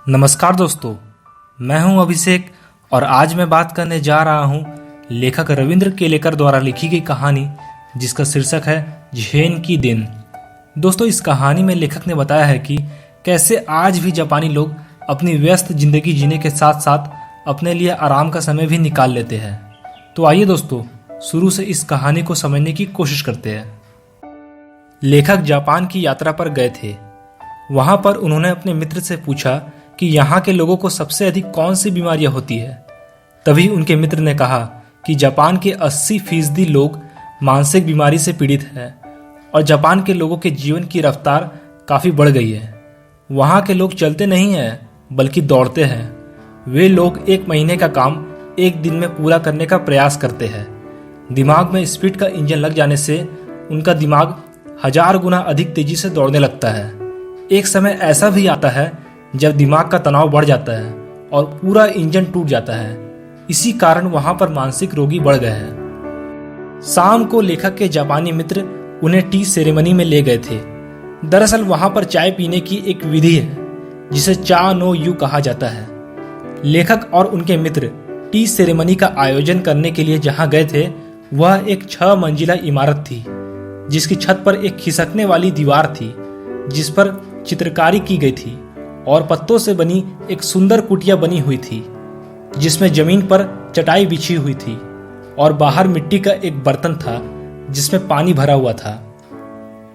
नमस्कार दोस्तों, मैं हूं अभिषेक और आज मैं बात करने जा रहा हूं लेखक रविंद्र केलेकर द्वारा लिखी गई कहानी जिसका शीर्षक है झेन की दिन। दोस्तों, इस कहानी में लेखक ने बताया है कि कैसे आज भी जापानी लोग अपनी व्यस्त जिंदगी जीने के साथ साथ अपने लिए आराम का समय भी निकाल लेते हैं। तो आइए दोस्तों, शुरू से इस कहानी को समझने की कोशिश करते हैं। लेखक जापान की यात्रा पर गए थे। वहां पर उन्होंने अपने मित्र से पूछा कि यहाँ के लोगों को सबसे अधिक कौन सी बीमारियां होती है। तभी उनके मित्र ने कहा कि जापान के 80% लोग मानसिक बीमारी से पीड़ित हैं और जापान के लोगों के जीवन की रफ्तार काफी बढ़ गई है। वहाँ के लोग चलते नहीं हैं बल्कि दौड़ते हैं। वे लोग 1 महीने का काम 1 दिन में पूरा करने का प्रयास करते हैं। दिमाग में स्पीड का इंजन लग जाने से उनका दिमाग 1000 गुना अधिक तेजी से दौड़ने लगता है। एक समय ऐसा भी आता है जब दिमाग का तनाव बढ़ जाता है और पूरा इंजन टूट जाता है। इसी कारण वहां पर मानसिक रोगी बढ़ गए हैं। शाम को लेखक के जापानी मित्र उन्हें टी सेरेमनी में ले गए थे। दरअसल वहां पर चाय पीने की एक विधि है जिसे चा नो यू कहा जाता है। लेखक और उनके मित्र टी सेरेमनी का आयोजन करने के लिए जहां गए थे वह एक 6 मंजिला इमारत थी जिसकी छत पर एक खिसकने वाली दीवार थी जिस पर चित्रकारी की गई थी और पत्तों से बनी एक सुंदर कुटिया बनी हुई थी जिसमें जमीन पर चटाई बिछी हुई थी और बाहर मिट्टी का एक बर्तन था जिसमें पानी भरा हुआ था।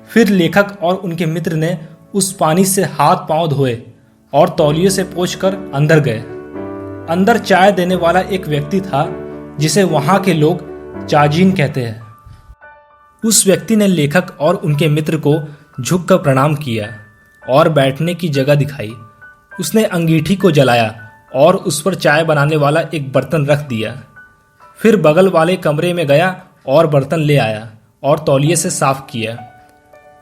फिर लेखक और उनके मित्र ने उस पानी से हाथ पांव धोए और तौलिए से पोंछकर अंदर गए। अंदर चाय देने वाला एक व्यक्ति था जिसे वहां के लोग चाजिन कहते हैं। उस व्यक्ति ने लेखक और उनके मित्र को झुककर प्रणाम किया और बैठने की जगह दिखाई। उसने अंगीठी को जलाया और उस पर चाय बनाने वाला एक बर्तन रख दिया। फिर बगल वाले कमरे में गया और बर्तन ले आया और तौलिए से साफ किया।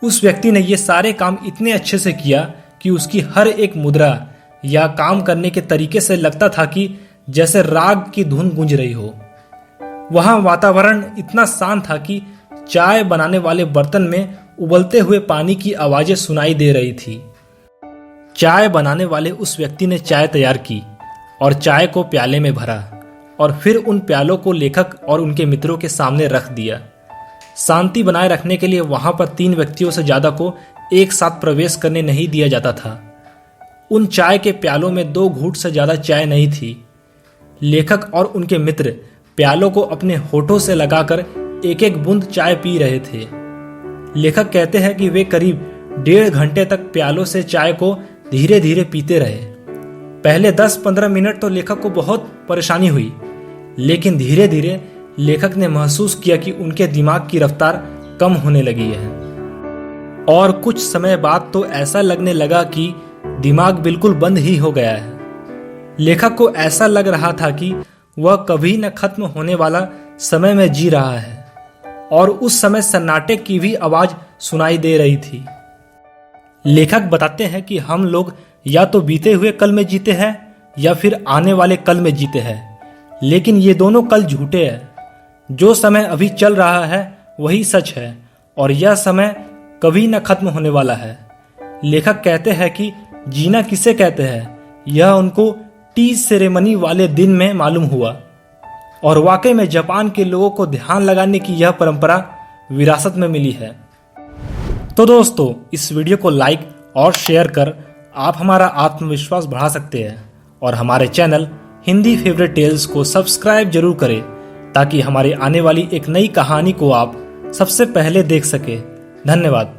उस व्यक्ति ने ये सारे काम इतने अच्छे से किया कि उसकी हर एक मुद्रा या काम करने के तरीके से लगता था कि जैसे राग की धुन गूंज रही हो। वहां वातावरण इतना शांत था कि चाय बनाने वाले बर्तन में उबलते हुए पानी की आवाजें सुनाई दे रही थी। चाय बनाने वाले उस व्यक्ति ने चाय तैयार की और चाय को प्याले में भरा और फिर उन प्यालों को लेखक और उनके मित्रों के सामने रख दिया। शांति बनाए रखने के लिए वहां पर 3 व्यक्तियों से ज्यादा को एक साथ प्रवेश करने नहीं दिया जाता था। उन चाय के प्यालों में 2 घूंट से ज्यादा चाय नहीं थी। लेखक और उनके मित्र प्यालों को अपने होठों से लगाकर एक एक बूंद चाय पी रहे थे। लेखक कहते हैं कि वे करीब 1.5 घंटे तक प्यालों से चाय को धीरे धीरे पीते रहे। पहले 10-15 मिनट तो लेखक को बहुत परेशानी हुई, लेकिन धीरे धीरे लेखक ने महसूस किया कि उनके दिमाग की रफ्तार कम होने लगी है और कुछ समय बाद तो ऐसा लगने लगा कि दिमाग बिल्कुल बंद ही हो गया है। लेखक को ऐसा लग रहा था कि वह कभी न खत्म होने वाला समय में जी रहा है और उस समय सन्नाटे की भी आवाज सुनाई दे रही थी। लेखक बताते हैं कि हम लोग या तो बीते हुए कल में जीते हैं या फिर आने वाले कल में जीते हैं, लेकिन ये दोनों कल झूठे हैं। जो समय अभी चल रहा है वही सच है और यह समय कभी न खत्म होने वाला है। लेखक कहते हैं कि जीना किसे कहते हैं यह उनको टी सेरेमनी वाले दिन में मालूम हुआ और वाकई में जापान के लोगों को ध्यान लगाने की यह परंपरा विरासत में मिली है। तो दोस्तों, इस वीडियो को लाइक और शेयर कर आप हमारा आत्मविश्वास बढ़ा सकते हैं और हमारे चैनल हिंदी फेवरेट टेल्स को सब्सक्राइब जरूर करें ताकि हमारी आने वाली एक नई कहानी को आप सबसे पहले देख सके। धन्यवाद।